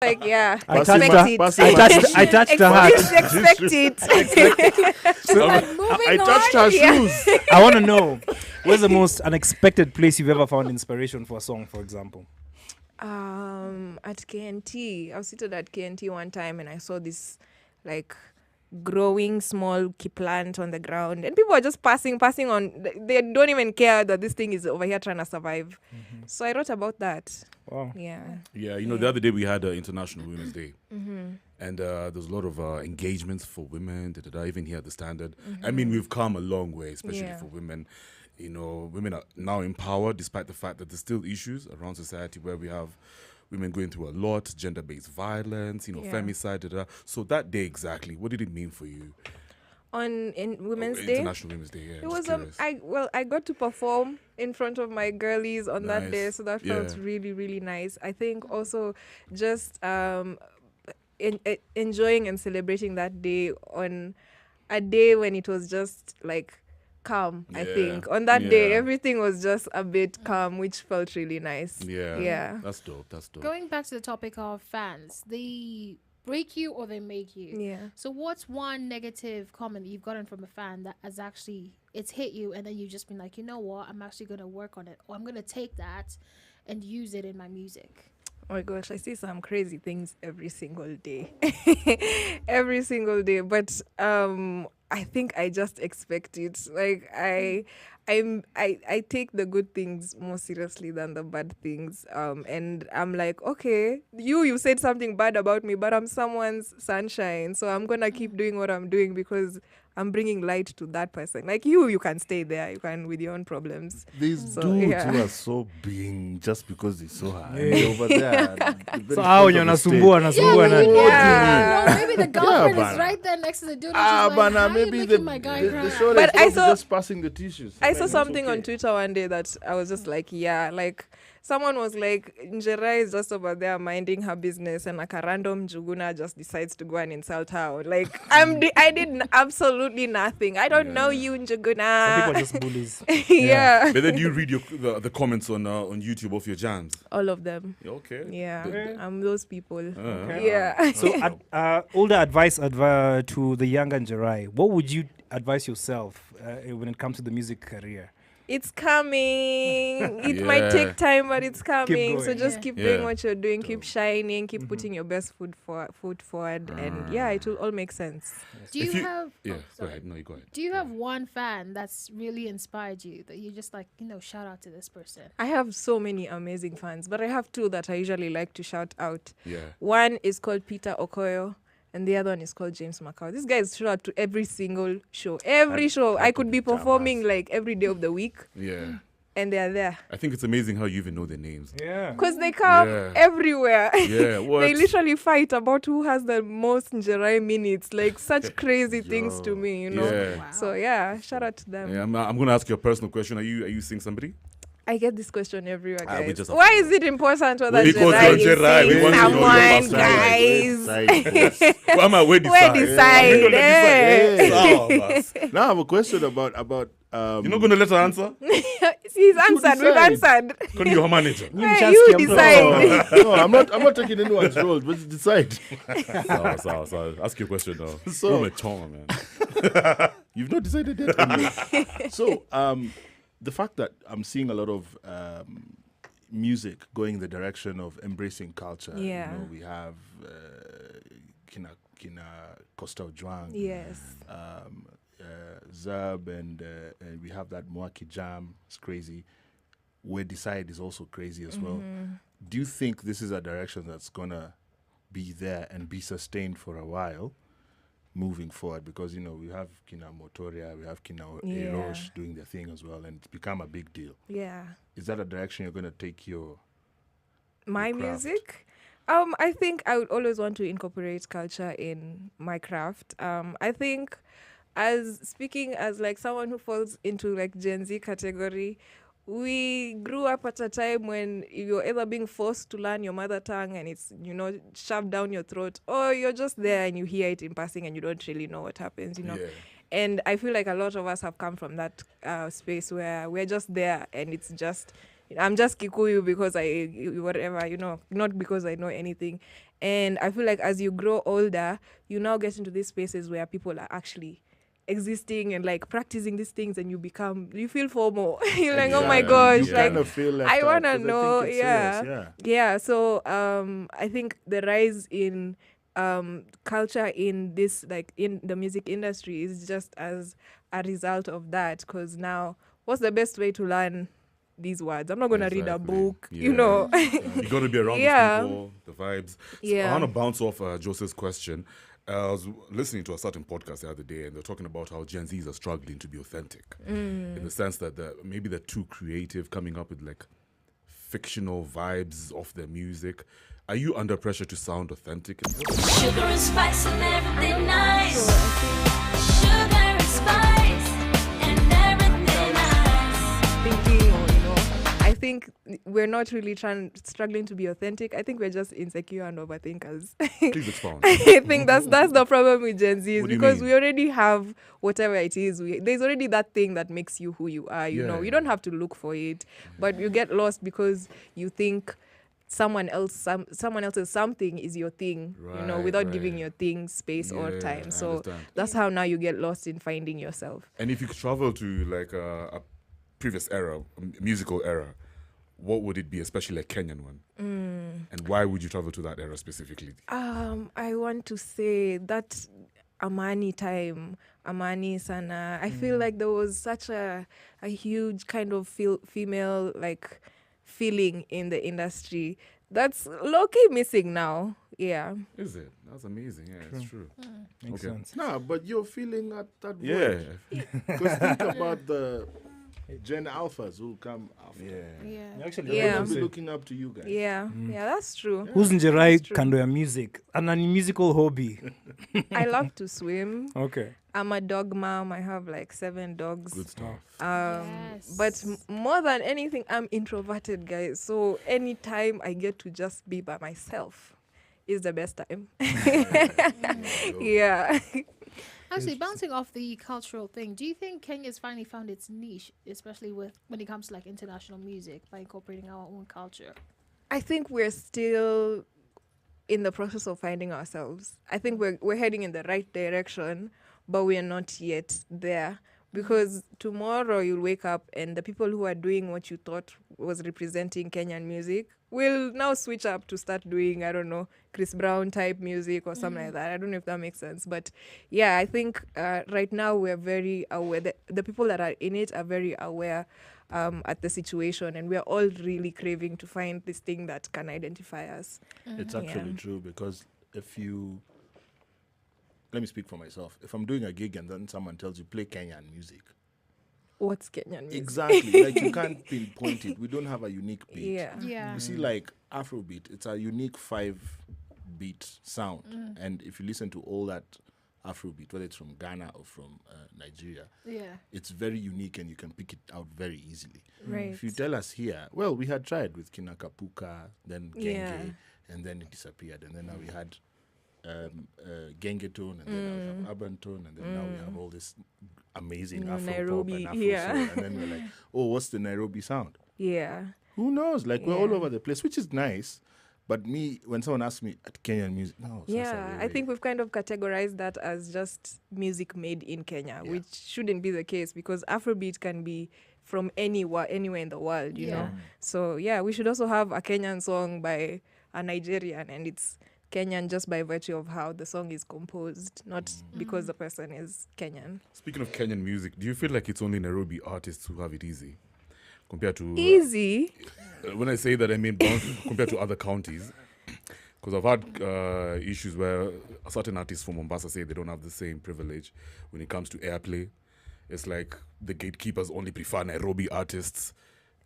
Like, yeah, I touched her heart. Expect it. So I touched her shoes. I want to know, where's the most unexpected place you've ever found inspiration for a song, for example? At KNT. I was seated at KNT one time and I saw this like growing small plant on the ground, and people are just passing on. They don't even care that this thing is over here trying to survive. So I wrote about that. Wow. Yeah. Yeah, the other day we had International Women's Day, and there's a lot of engagements for women. Even here at the Standard. I mean, we've come a long way, especially for women. Women are now empowered, despite the fact that there's still issues around society where we have women going through a lot, gender-based violence, femicide. So that day exactly, what did it mean for you? In Women's Day? International Women's Day, yeah. It was I got to perform in front of my girlies on that day, so that felt really, really nice. I think also just enjoying and celebrating that day on a day when it was just like calm. I think on that day everything was just a bit calm, which felt really nice. That's dope. Going back to the topic of fans, they break you or they make you. So what's one negative comment that you've gotten from a fan that has actually it's hit you, and then you've just been like, you know what, I'm actually going to work on it, or I'm going to take that and use it in my music? Oh my gosh, I see some crazy things every single day. Every single day. But I think I just expect it. Like I take the good things more seriously than the bad things. And I'm like, okay, you said something bad about me, but I'm someone's sunshine. So I'm gonna keep doing what I'm doing because I'm bringing light to that person. Like you can stay there. You can with your own problems. These dudes who are so being just because they're so high over there. So how you're nasumbua. Maybe the girlfriend is right there next to the dude. Maybe the show but is just passing the tissues. I saw something on Twitter one day that I was just like, like someone was like, Njerae is just over there minding her business, and like a random Juguna just decides to go and insult her. Like I did absolutely nothing. I don't know you, Njuguna. Some people are just bullies. But then you read the comments on YouTube of your jams. All of them. Okay. Yeah. I'm those people. Okay. Yeah. So older advice to the younger Njerae, what would you advise yourself when it comes to the music career? It's coming. It might take time, but it's coming. So just keep doing what you're doing. Keep shining. Keep putting your best foot forward. And it will all make sense. Do you have... Yeah, go ahead. No, you go ahead. Do you have one fan that's really inspired you that you just like, shout out to this person? I have so many amazing fans, but I have two that I usually like to shout out. Yeah. One is called Peter Okoh, and the other one is called James Macau. This guy is shout out to every single show. Every show. I could be performing like every day of the week. Yeah. And they are there. I think it's amazing how you even know their names. Yeah. Because they come everywhere. Yeah. What? They literally fight about who has the most Njerae minutes. Like such crazy things to me, Yeah. Wow. So shout out to them. Yeah, I'm going to ask you a personal question. Are you seeing somebody? I get this question everywhere, we guys. just Why is it important whether Because Njerae you're is Njerae, we seeing want to know someone, your guys? Why am I where Where decide? Now I have a question about you're not going to let her answer? He's answered. We've answered. Can you manager? You decide. No, I'm not taking anyone's role, but decide. So, ask your question now. So, man. You've not decided yet. So, the fact that I'm seeing a lot of music going in the direction of embracing culture. Yeah. We have Kina Costa Juang. Yes. Zab and we have that Mwaki Jam. It's crazy. Where Decide is also crazy as well. Do you think this is a direction that's gonna be there and be sustained for a while moving forward? Because we have Kina Motoria, we have Kina Erosh doing their thing as well, and it's become a big deal. Yeah. Is that a direction you're gonna take my music? I think I would always want to incorporate culture in my craft. I think speaking as like someone who falls into like Gen Z category, we grew up at a time when you're either being forced to learn your mother tongue and it's, shoved down your throat, or you're just there and you hear it in passing and you don't really know what happens, Yeah. And I feel like a lot of us have come from that space where we're just there and it's just I'm just Kikuyu because whatever, not because I know anything. And I feel like as you grow older, you now get into these spaces where people are actually existing and like practicing these things, and you feel FOMO. You're like, oh my gosh, you like kind of feel left I out, wanna 'cause I know. think it's Yeah. serious, Yeah. So I think the rise in culture in this, like in the music industry, is just as a result of that, because now what's the best way to learn these words? I'm not gonna read a book, You got to be around those people, the vibes. So I want to bounce off Joseph's question. I was listening to a certain podcast the other day, and they're talking about how Gen Zs are struggling to be authentic, in the sense that maybe they're too creative, coming up with like fictional vibes of their music. Are you under pressure to sound authentic? Sugar and spice and everything nice. Sugar and spice and everything nice. Thinking, I think we're not really struggling to be authentic. I think we're just insecure and overthinkers. Please expound. I think that's the problem with Gen Zs, because mean? we already have whatever it is. There's already that thing that makes you who you are. You know, you don't have to look for it, but you get lost because you think someone else's something is your thing, without giving your thing space or time. So that's how now you get lost in finding yourself. And if you could travel to like a previous era, a musical era, what would it be, especially like Kenyan one? And why would you travel to that era specifically? I want to say that Amani time, Amani Sana. I feel like there was such a huge kind of female like feeling in the industry that's low-key missing now. Yeah. Is it? That's amazing. Yeah, it's true. Makes sense. No, but you're feeling at that Yeah. Because think about the Gen Alphas who come after. Actually, They're Yeah. going to be looking up to you guys. Yeah, that's true. Who's Njerae That's true. kando ya music? And a musical hobby. I love to swim. Okay. I'm a dog mom. I have like 7 dogs. Good stuff. Yes. But more than anything, I'm introverted, guys. So anytime I get to just be by myself is the best time. Yeah. Actually, bouncing off the cultural thing, do you think Kenya's finally found its niche, especially when it comes to like international music, by incorporating our own culture? I think we're still in the process of finding ourselves. I think we're heading in the right direction, but we are not yet there. Because tomorrow you'll wake up and the people who are doing what you thought was representing Kenyan music will now switch up to start doing, I don't know, Chris Brown type music or something like that. I don't know if that makes sense. But yeah, I think right now we're very aware. The people that are in it are very aware at the situation, and we're all really craving to find this thing that can identify us. It's actually true, because let me speak for myself. If I'm doing a gig and then someone tells you play Kenyan music, What's Kenyan music? exactly, like you can't pinpoint it. We don't have a unique beat. Yeah. You see, like Afrobeat, it's a unique 5-beat sound, and if you listen to all that Afrobeat, whether it's from Ghana or from Nigeria, it's very unique and you can pick it out very easily. Right. If you tell us here, well, we had tried with Kinakapuka, then Genge, and then it disappeared, and then now we had Genge tone, and then now we have urban tone, and then now we have all this amazing Afro Nairobi, pop and Afro soul, and then we're like, oh, what's the Nairobi sound? Yeah. Who knows? Like, we're all over the place, which is nice. But when someone asks me at Kenyan music, no. Yeah, I think we've kind of categorized that as just music made in Kenya, which shouldn't be the case, because Afrobeat can be from anywhere in the world, you know. So yeah, we should also have a Kenyan song by a Nigerian, and it's Kenyan just by virtue of how the song is composed, not because the person is Kenyan. Speaking of Kenyan music, do you feel like it's only Nairobi artists who have it easy compared to Easy? When I say that, I mean compared to other counties, because I've had issues where certain artists from Ombaso say they don't have the same privilege when it comes to airplay. It's like the gatekeepers only prefer Nairobi artists.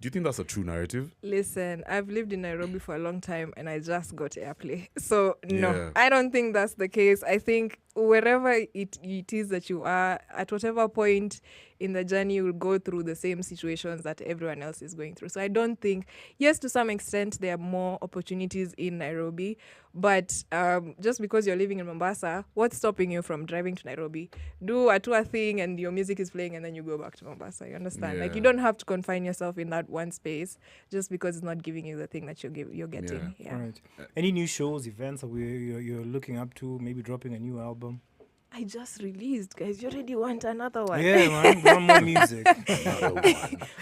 Do you think that's a true narrative? Listen, I've lived in Nairobi for a long time and I just got airplay. So, no, Yeah. I don't think that's the case. I think wherever it is that you are, at whatever point in the journey, you'll go through the same situations that everyone else is going through. So I don't think, yes, to some extent, there are more opportunities in Nairobi, but just because you're living in Mombasa, what's stopping you from driving to Nairobi? Do a tour thing and your music is playing and then you go back to Mombasa. You understand? Like, you don't have to confine yourself in that one space just because it's not giving you the thing that you're getting. Yeah. All right. Any new shows, events that you're looking up to, maybe dropping a new album? I just released, guys. You already want another one. Yeah, man. One more music.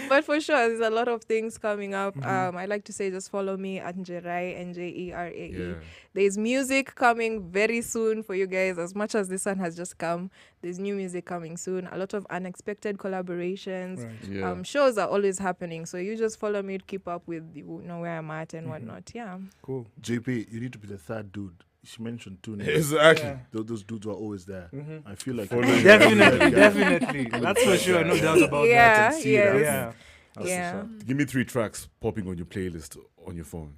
But for sure, there's a lot of things coming up. I like to say just follow me at Njerae, Njerae. Yeah. There's music coming very soon for you guys. As much as this one has just come, there's new music coming soon. A lot of unexpected collaborations. Right. Yeah. Shows are always happening. So you just follow me to keep up with where I'm at and whatnot. Yeah. Cool. JP, you need to be the third dude. She mentioned two names. Exactly. Yeah. Those dudes were always there. I feel like Definitely. That's for sure. No doubt about Yeah, that. yes. That's Yeah. what's up. Give me 3 tracks popping on your playlist on your phone.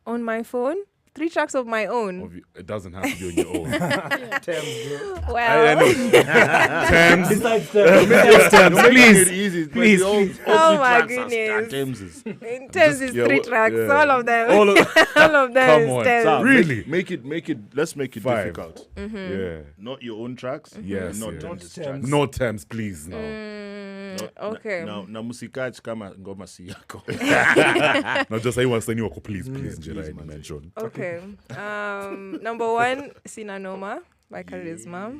On my phone, 3 tracks of my own. It doesn't have to be on your own. Well, I know. Thames. Besides Don't make please. it easy. Please, All please. three Oh my tracks are goodness. Thames's. in terms is yeah, 3 well, tracks, yeah. all of them. All of- All of them Come is on, 10. Sam, Really? Make it. Let's make it 5. difficult. Yeah. Not your own tracks. Yes, Not yeah. Thames's Not tracks. No Thames, please. No. Okay. Na musikaji kama ngoma si yako. No, just I want to say you please, Njerae, man. mention. Okay. Number 1, Sinanoma by Charisma.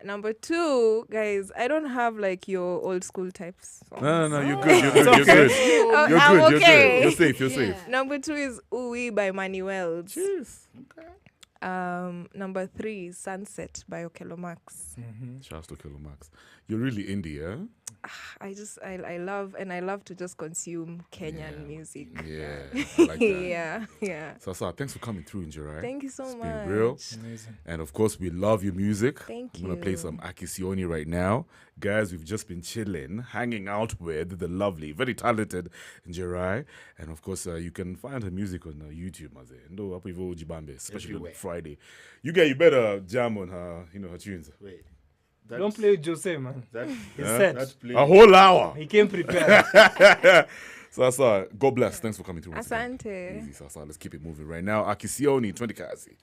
Number 2, guys, I don't have like your old school types. No, you're good. You're good. You're good. Oh, You're I'm good. You're okay. good. You're safe. You're safe. Number 2 is Uwi by Manuels. Cheers. Number 3 is Sunset by Okello Max. Shouts to Okello Max. You're really indie, yeah? I love to just consume Kenyan music. Yeah. I like that. Yeah. So, thanks for coming through, Njerae. Thank you so It's much. been real. Amazing. And of course, we love your music. Thank I'm going to play you. some Akisioni right now. Guys, we've just been chilling, hanging out with the lovely, very talented Njerae. And of course, you can find her music on YouTube, especially on Friday. You better jam on her, her tunes. Wait. Don't play with Jose, man. He's set. That's play. A whole hour. He came prepared. Sasa, God bless. Thanks for coming through. once again. Asante. Easy, Sasa. Let's keep it moving right now. Akisioni, 20 Kazi.